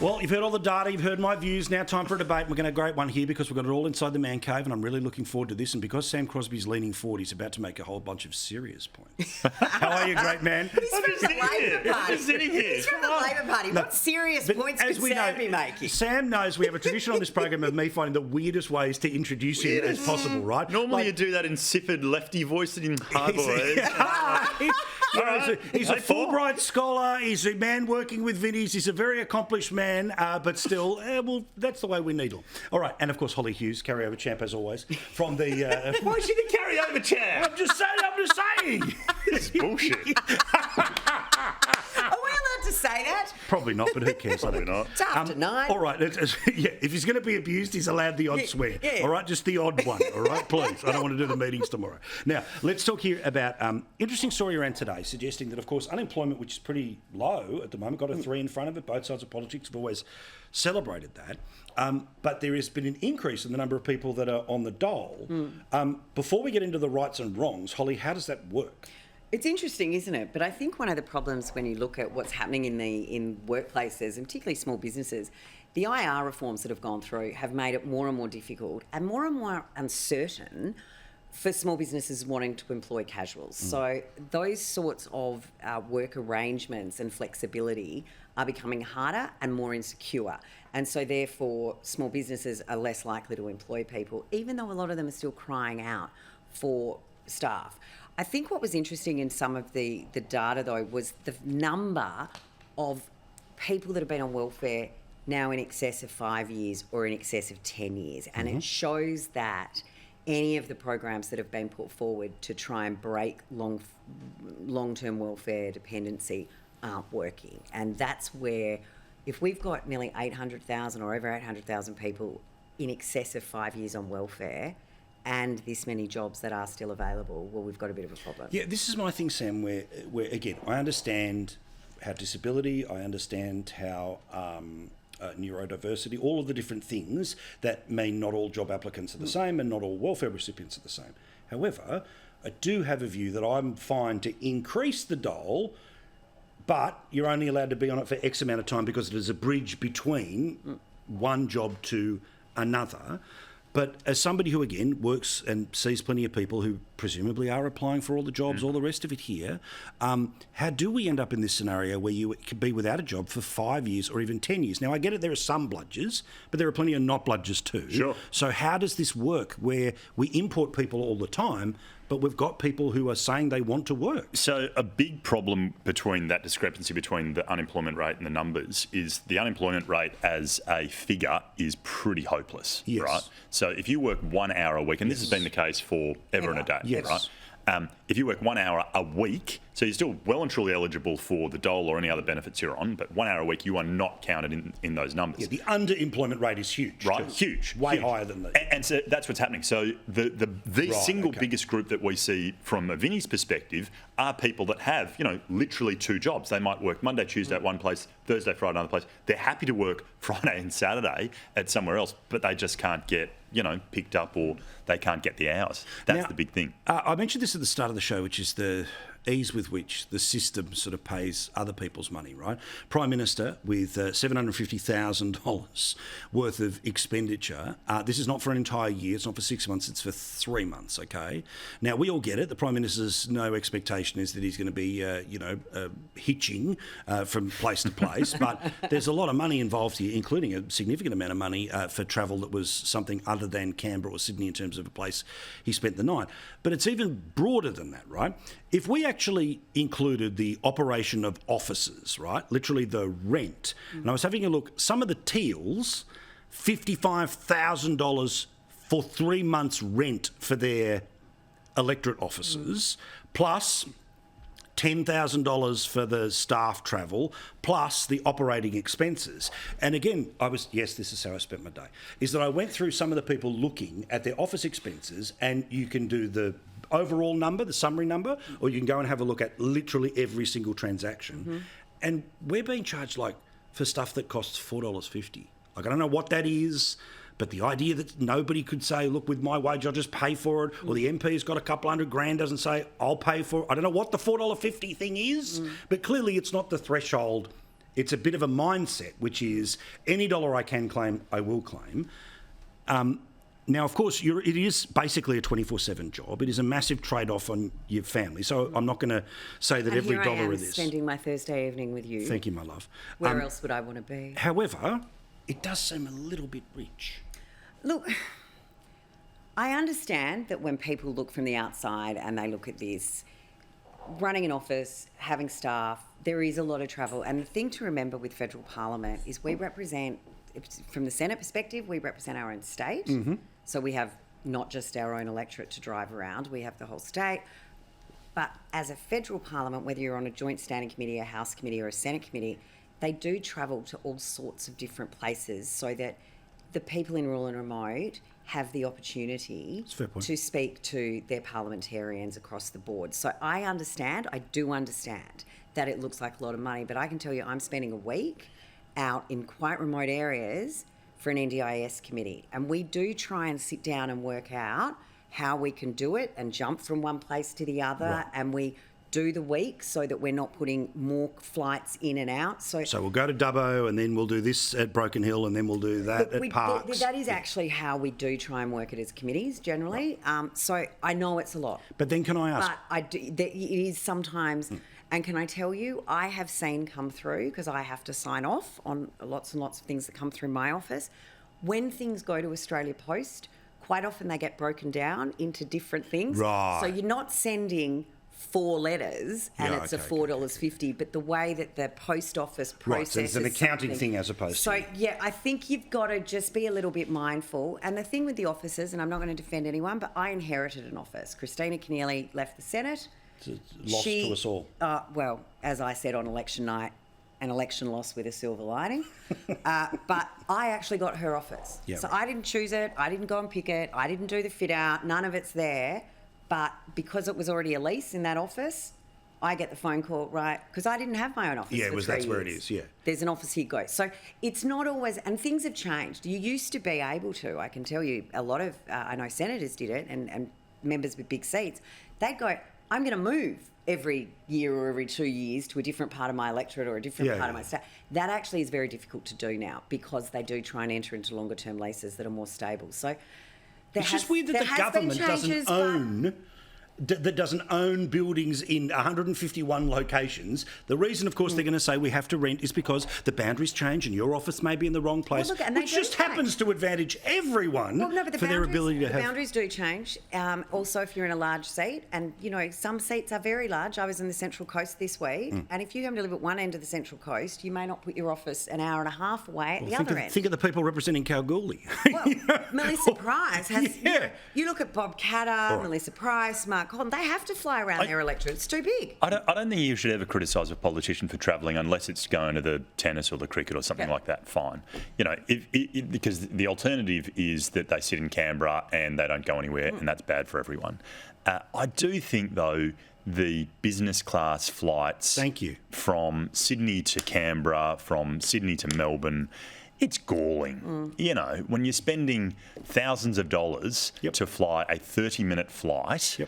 Well, you've heard all the data, you've heard my views. Now time for a debate. We're going to have a great one here because we've got it all inside the man cave, and I'm really looking forward to this. And because Sam Crosby's leaning forward, he's about to make a whole bunch of serious points. How are you, great man? He's from the Labor Party. He's from the Labor Party. What serious points could Sam be making? Sam knows we have a tradition on this program of me finding the weirdest ways to introduce him as possible, right? Normally you do that in Sifford lefty voice and in hard voice. He's a Fulbright scholar. He's a man working with Vinnies. He's a very accomplished man, but still, well, that's the way we needle. All right, and of course, Hollie Hughes, carryover champ as always, from the... Why is she the carryover champ? I'm just saying. This is bullshit. Are we allowed to say that? Probably not, but who cares? Probably not. It's after 9. All right, if he's going to be abused, he's allowed the odd swear. Yeah. All right, just the odd one. All right, please. I don't want to do the meetings tomorrow. Now, let's talk here about interesting story around today, suggesting that, of course, unemployment, which is pretty low at the moment, got a 3 in front of it. Both sides of politics have always celebrated that. But there has been an increase in the number of people that are on the dole. Before we get into the rights and wrongs, Hollie, how does that work? It's interesting, isn't it? But I think one of the problems when you look at what's happening in workplaces, and particularly small businesses, the IR reforms that have gone through have made it more and more difficult and more uncertain for small businesses wanting to employ casuals. So those sorts of work arrangements and flexibility are becoming harder and more insecure. And so therefore, small businesses are less likely to employ people, even though a lot of them are still crying out for staff. I think what was interesting in some of the data, though, was the number of people that have been on welfare now in excess of 5 years or in excess of 10 years. And it shows that any of the programs that have been put forward to try and break long-term welfare dependency aren't working. And that's where, if we've got nearly 800,000 or over 800,000 people in excess of 5 years on welfare, and this many jobs that are still available, well, we've got a bit of a problem. Yeah, this is my thing, Sam, where again, I understand how disability, I understand how neurodiversity, all of the different things that mean not all job applicants are the same and not all welfare recipients are the same. However, I do have a view that I'm fine to increase the dole, but you're only allowed to be on it for X amount of time because it is a bridge between one job to another. But as somebody who, again, works and sees plenty of people who presumably are applying for all the jobs, all the rest of it here, how do we end up in this scenario where you could be without a job for 5 years or even 10 years? Now, I get it, there are some bludgers, but there are plenty of not bludgers too. Sure. So how does this work where we import people all the time, but we've got people who are saying they want to work? So a big problem between that discrepancy between the unemployment rate and the numbers is the unemployment rate as a figure is pretty hopeless, right? So if you work 1 hour a week, and this has been the case for ever and a day, right? If you work 1 hour a week, so you're still well and truly eligible for the dole or any other benefits you're on, but 1 hour a week, you are not counted in those numbers. Yeah, the underemployment rate is huge. Right, huge. Way higher than that. And so that's what's happening. So the single biggest group that we see from a Vinnie's perspective are people that have, literally 2 jobs. They might work Monday, Tuesday at one place, Thursday, Friday, another place. They're happy to work Friday and Saturday at somewhere else, but they just can't get, picked up, or they can't get the hours. That's the big thing. I mentioned this at the start of the show, which is the ease with which the system sort of pays other people's money, right? Prime Minister with $750,000 worth of expenditure. This is not for an entire year. It's not for 6 months. It's for 3 months, okay? Now, we all get it. The Prime Minister's no expectation is that he's going to be, hitching from place to place. But there's a lot of money involved here, including a significant amount of money for travel that was something other than Canberra or Sydney in terms of a place he spent the night. But it's even broader than that, right? If we actually included the operation of offices, right, literally the rent, and I was having a look, some of the Teals, $55,000 for 3 months rent for their electorate offices, plus $10,000 for the staff travel, plus the operating expenses. And again, this is how I spent my day, is that I went through some of the people looking at their office expenses, and you can do the overall number, the summary number, or you can go and have a look at literally every single transaction. And we're being charged for stuff that costs $4.50. I don't know what that is, but the idea that nobody could say, look, with my wage, I'll just pay for it, or the MP's got a couple $100,000, doesn't say, I'll pay for it. I don't know what the $4.50 thing is, but clearly it's not the threshold It's a bit of a mindset, which is any dollar I can claim, I will claim. Now, of course, it is basically a 24/7 job. It is a massive trade-off on your family. So I'm not going to say that every dollar of this... spending my Thursday evening with you. Thank you, my love. Where else would I want to be? However, it does seem a little bit rich. Look, I understand that when people look from the outside and they look at this, running an office, having staff, there is a lot of travel. And the thing to remember with federal parliament is we represent, from the Senate perspective, we represent our own state. Mm-hmm. So we have not just our own electorate to drive around, we have the whole state. But as a federal parliament, whether you're on a joint standing committee, a House committee or a Senate committee, they do travel to all sorts of different places so that the people in rural and remote have the opportunity to speak to their parliamentarians across the board. So I do understand that it looks like a lot of money, but I can tell you I'm spending a week out in quite remote areas for an NDIS committee. And we do try and sit down and work out how we can do it and jump from one place to the other. Right. And we do the week so that we're not putting more flights in and out. So we'll go to Dubbo and then we'll do this at Broken Hill and then we'll do that at Parks. That is actually how we do try and work it as committees generally. Right. So I know it's a lot. But then can I ask? But it is sometimes... And can I tell you, I have seen come through, because I have to sign off on lots and lots of things that come through my office. When things go to Australia Post, quite often they get broken down into different things. Right. So you're not sending 4 letters and it's $4.50, but the way that the post office processes... Right, so it's an accounting thing as opposed to... So, yeah, I think you've got to just be a little bit mindful. And the thing with the offices, and I'm not going to defend anyone, but I inherited an office. Christina Keneally left the Senate. Lost to us all. Well, as I said on election night, an election loss with a silver lining. But I actually got her office. Yep. So I didn't choose it. I didn't go and pick it. I didn't do the fit out. None of it's there. But because it was already a lease in that office, I get the phone call, right? Because I didn't have my own office. Yeah, for 3 that's years. where it is, yeah. There's an office here, go. So it's not always, and things have changed. You used to be able to, I can tell you, a lot of, I know senators did it and members with big seats, they'd go, I'm going to move every year or every 2 years to a different part of my electorate or a different part of my state. That actually is very difficult to do now because they do try and enter into longer term leases that are more stable. So it's just weird that the government doesn't own buildings in 151 locations. The reason, of course, they're going to say we have to rent is because the boundaries change and your office may be in the wrong place, which just happens to advantage everyone for their ability to have... The boundaries do change. Also, if you're in a large seat, and, you know, some seats are very large. I was in the Central Coast this week, and if you happen to live at one end of the Central Coast, you may not put your office an hour and a half away at the other end. Think of the people representing Kalgoorlie. Well, Melissa Price has... You look at Bob Catter, Melissa Price, Mark Cotton, they have to fly around their electorate. It's too big. I don't think you should ever criticise a politician for travelling unless it's going to the tennis or the cricket or something like that. Fine. You know, because the alternative is that they sit in Canberra and they don't go anywhere, and that's bad for everyone. I do think, though, the business class flights from Sydney to Canberra, from Sydney to Melbourne, it's galling. You know, when you're spending thousands of dollars to fly a 30-minute flight...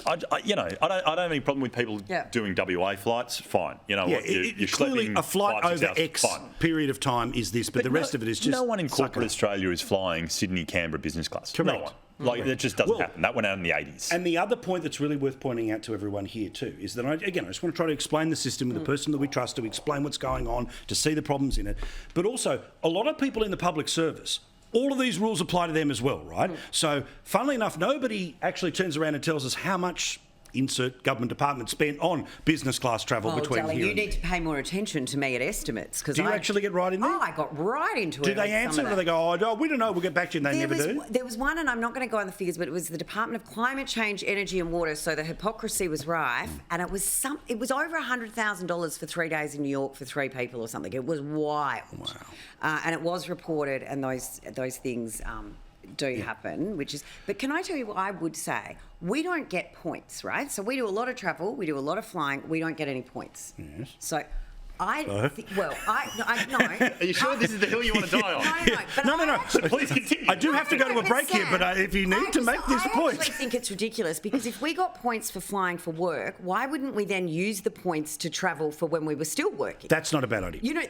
I don't have any problem with people doing WA flights. Fine, you know what? You're clearly a flight over X period of time is this, but the rest of it is just... No one in corporate Australia is flying Sydney-Canberra business class. Correct. No one. Like, that just doesn't happen. That went out in the 80s. And the other point that's really worth pointing out to everyone here too is that, I just want to try to explain the system with the person that we trust, to explain what's going on, to see the problems in it. But also, a lot of people in the public service, all of these rules apply to them as well, right? So, funnily enough, nobody actually turns around and tells us how much insert government department spent on business class travel between darling, here you need to pay more attention to me at estimates. Do you actually get right in there? Oh, I got right into it. Do they answer or do they go, oh, we don't know, we'll get back to you, and they never do? There was one, and I'm not going to go on the figures, but it was the Department of Climate Change, Energy and Water, so the hypocrisy was rife, and it was over $100,000 for 3 days in New York for 3 people or something. It was wild. Wow. And it was reported, and those things... do happen, but can I tell you what I would say? We don't get points, right? So we do a lot of travel, we do a lot of flying, we don't get any points. Yes. So No. Are you sure this is the hill you want to die on? No. Please continue. I do have to go to a break here, but if you need to make this point. I actually think it's ridiculous because if we got points for flying for work, why wouldn't we then use the points to travel for when we were still working? That's not a bad idea. You know,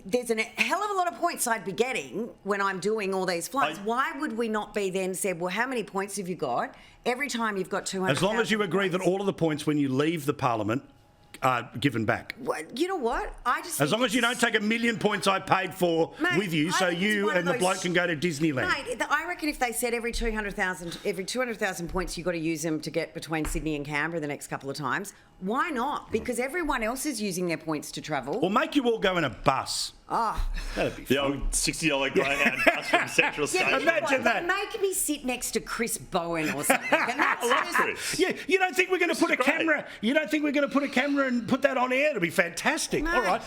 there's a hell of a lot of points I'd be getting when I'm doing all these flights. Why would we not be then said, well, how many points have you got? Every time you've got 200. As long as you agree that all of the points when you leave the parliament are given back. Well, you know what? As long as you don't take 1 million points I paid for with you, so you and the bloke can go to Disneyland. Mate, I reckon if they said every 200,000 points you've got to use them to get between Sydney and Canberra the next couple of times, why not? Because everyone else is using their points to travel. Or make you all go in a bus. That'd be fun. The old $60 Greyhound bus from Central Station. Imagine that. They make me sit next to Chris Bowen or something. And that's just, Chris. Yeah, you don't think we're going to put a great. camera? You don't think we're going to put a camera and put that on air? It'll be fantastic. No. All right,